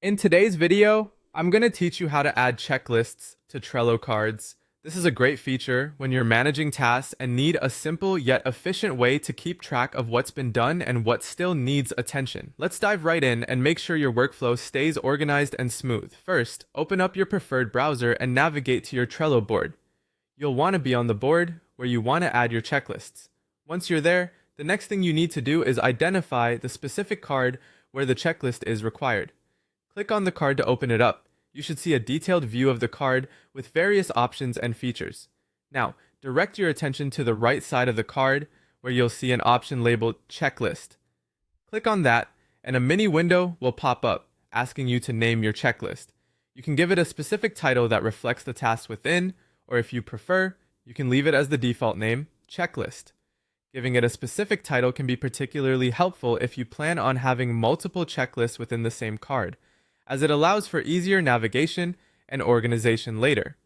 In today's video, I'm going to teach you how to add checklists to Trello cards. This is a great feature when you're managing tasks and need a simple yet efficient way to keep track of what's been done and what still needs attention. Let's dive right in and make sure your workflow stays organized and smooth. First, open up your preferred browser and navigate to your Trello board. You'll want to be on the board where you want to add your checklists. Once you're there, the next thing you need to do is identify the specific card where the checklist is required. Click on the card to open it up. You should see a detailed view of the card with various options and features. Now, direct your attention to the right side of the card where you'll see an option labeled Checklist. Click on that, and a mini window will pop up, asking you to name your checklist. You can give it a specific title that reflects the tasks within, or if you prefer, you can leave it as the default name, Checklist. Giving it a specific title can be particularly helpful if you plan on having multiple checklists within the same card, as it allows for easier navigation and organization later.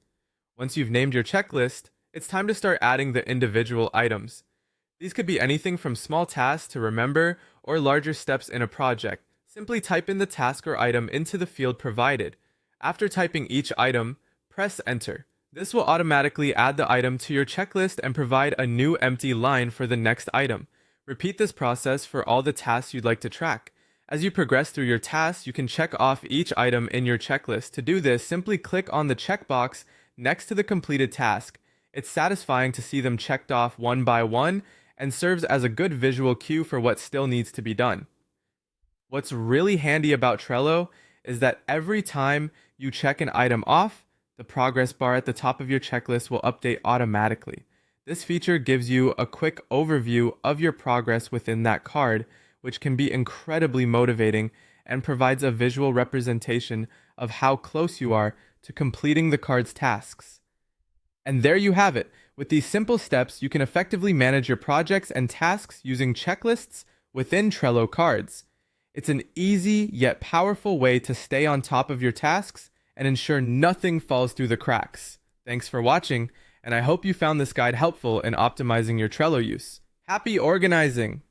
Once you've named your checklist, it's time to start adding the individual items. These could be anything from small tasks to remember or larger steps in a project. Simply type in the task or item into the field provided. After typing each item, press Enter. This will automatically add the item to your checklist and provide a new empty line for the next item. Repeat this process for all the tasks you'd like to track. As you progress through your tasks, you can check off each item in your checklist. To do this, simply click on the checkbox next to the completed task. It's satisfying to see them checked off one by one and serves as a good visual cue for what still needs to be done. What's really handy about Trello is that every time you check an item off, the progress bar at the top of your checklist will update automatically. This feature gives you a quick overview of your progress within that card, which can be incredibly motivating and provides a visual representation of how close you are to completing the card's tasks. And there you have it. With these simple steps, you can effectively manage your projects and tasks using checklists within Trello cards. It's an easy yet powerful way to stay on top of your tasks and ensure nothing falls through the cracks. Thanks for watching, and I hope you found this guide helpful in optimizing your Trello use. Happy organizing!